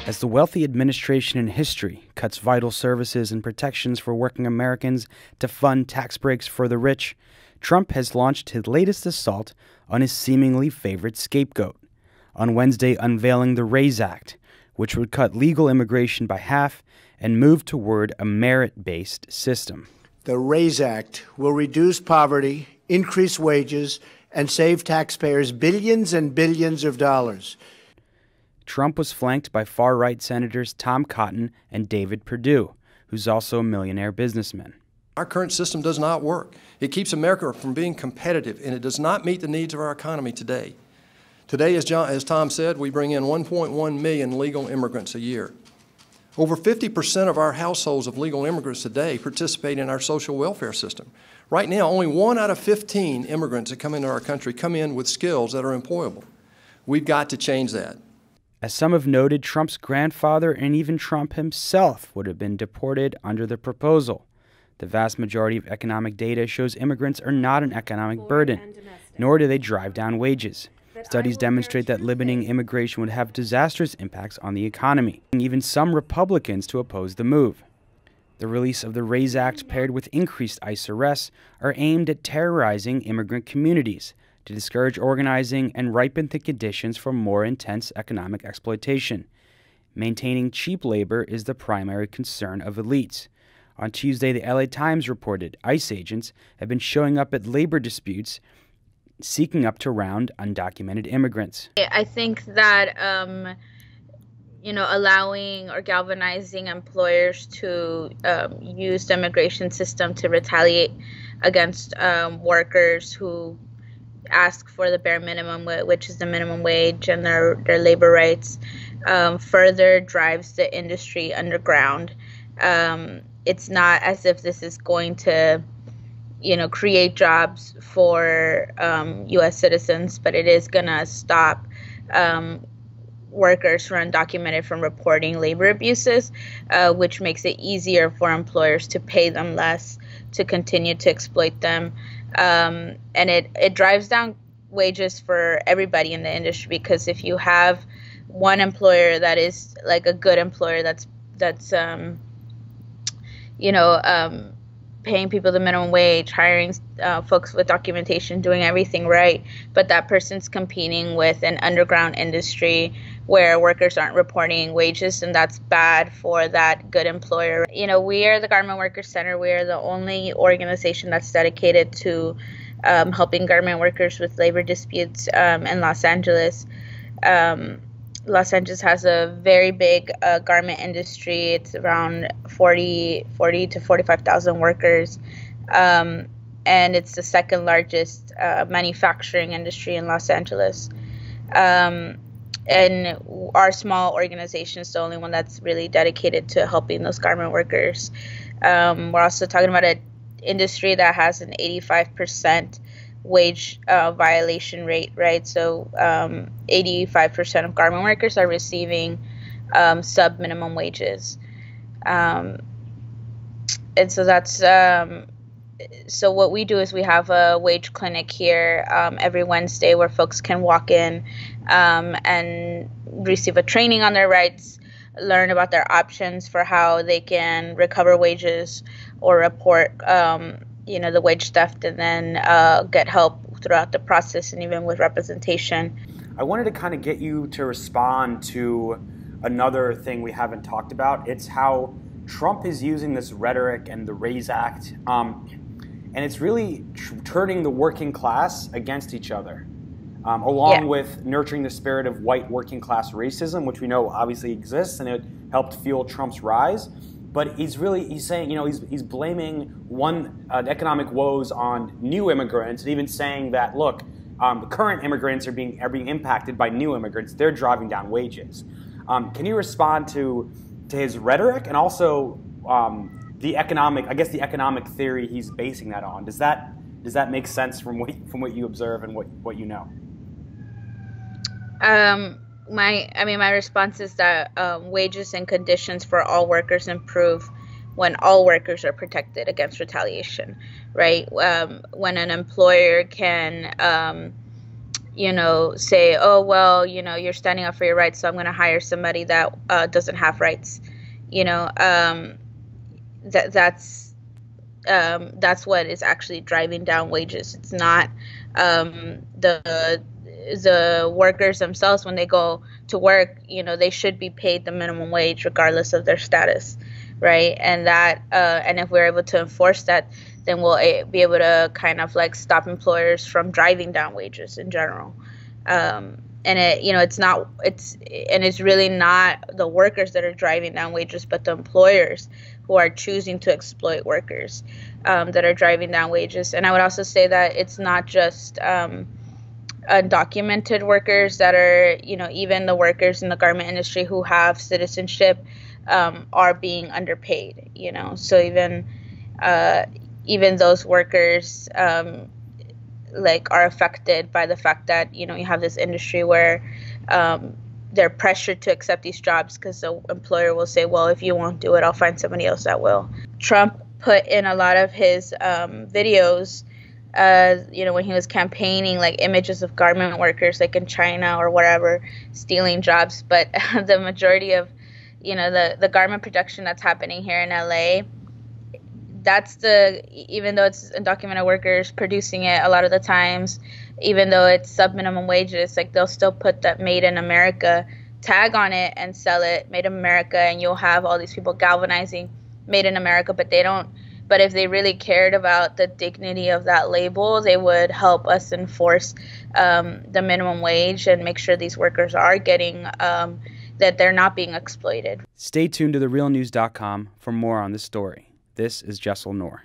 As the wealthy administration in history cuts vital services and protections for working Americans to fund tax breaks for the rich, Trump has launched his latest assault on his seemingly favorite scapegoat, on Wednesday unveiling the RAISE Act, which would cut legal immigration by half and move toward a merit-based system. The RAISE Act will reduce poverty, increase wages, and save taxpayers billions and billions of dollars. Trump was flanked by far-right Senators Tom Cotton and David Perdue, who's also a millionaire businessman. Our current system does not work. It keeps America from being competitive, and it does not meet the needs of our economy today. Today, as Tom said, we bring in 1.1 million legal immigrants a year. Over 50% of our households of legal immigrants today participate in our social welfare system. Right now, only 1 out of 15 immigrants that come into our country come in with skills that are employable. We've got to change that. As some have noted, Trump's grandfather and even Trump himself would have been deported under the proposal. The vast majority of economic data shows immigrants are not an economic burden, nor do they drive down wages. Studies demonstrate that limiting immigration would have disastrous impacts on the economy, and even some Republicans to oppose the move. The release of the RAISE Act, paired with increased ICE arrests, are aimed at terrorizing immigrant communities to discourage organizing and ripen the conditions for more intense economic exploitation. Maintaining cheap labor is the primary concern of elites. On Tuesday, the LA Times reported ICE agents have been showing up at labor disputes seeking up to round undocumented immigrants. I think that, allowing or galvanizing employers to use the immigration system to retaliate against workers who ask for the bare minimum, which is the minimum wage, and their labor rights, further drives the industry underground. It's not as if this is going to create jobs for U.S. citizens, but it is going to stop workers who are undocumented from reporting labor abuses, which makes it easier for employers to pay them less, to continue to exploit them. And it drives down wages for everybody in the industry, because if you have one employer that is like a good employer that's paying people the minimum wage, hiring folks with documentation, doing everything right, but that person's competing with an underground industry where workers aren't reporting wages, and that's bad for that good employer. We are the Garment Workers Center. We are the only organization that's dedicated to helping garment workers with labor disputes in Los Angeles. Los Angeles has a very big garment industry. It's around 40 to 45,000 workers. And it's the second largest manufacturing industry in Los Angeles. And our small organization is the only one that's really dedicated to helping those garment workers. We're also talking about an industry that has an 85% wage violation rate, right? So 85% of garment workers are receiving sub-minimum wages. And so that's so what we do is we have a wage clinic here every Wednesday where folks can walk in and receive a training on their rights, learn about their options for how they can recover wages or report the wage theft, and then get help throughout the process and even with representation. I wanted to kind of get you to respond to another thing we haven't talked about. It's how Trump is using this rhetoric and the RAISE Act, and it's really turning the working class against each other, along with nurturing the spirit of white working class racism, which we know obviously exists, and it helped fuel Trump's rise. But he's saying, he's blaming economic woes on new immigrants, and even saying that, look, the current immigrants are being impacted by new immigrants. They're driving down wages. Can you respond to his rhetoric, and also the economic theory he's basing that on? Does that make sense from what you observe and what you know? My response is that wages and conditions for all workers improve when all workers are protected against retaliation, right? When an employer can, say, oh, well, you're standing up for your rights, so I'm going to hire somebody that doesn't have rights. That's what is actually driving down wages. It's not the workers themselves. When they go to work, they should be paid the minimum wage regardless of their status, right? And and if we're able to enforce that, then we'll be able to kind of like stop employers from driving down wages in general. And it's really not the workers that are driving down wages, but the employers who are choosing to exploit workers that are driving down wages. And I would also say that it's not just undocumented workers that are, even the workers in the garment industry who have citizenship are being underpaid, so even those workers are affected by the fact that, you have this industry where they're pressured to accept these jobs because the employer will say, well, if you won't do it, I'll find somebody else that will. Trump put in a lot of his videos, when he was campaigning, like images of garment workers like in China or wherever stealing jobs. But the majority of, the garment production that's happening here in LA, even though it's undocumented workers producing it a lot of the times, even though it's sub-minimum wages, like they'll still put that Made in America tag on it and sell it Made in America, and you'll have all these people galvanizing Made in America, but if they really cared about the dignity of that label, they would help us enforce the minimum wage and make sure these workers are getting that they're not being exploited. Stay tuned to therealnews.com for more on this story. This is Jessel Noor.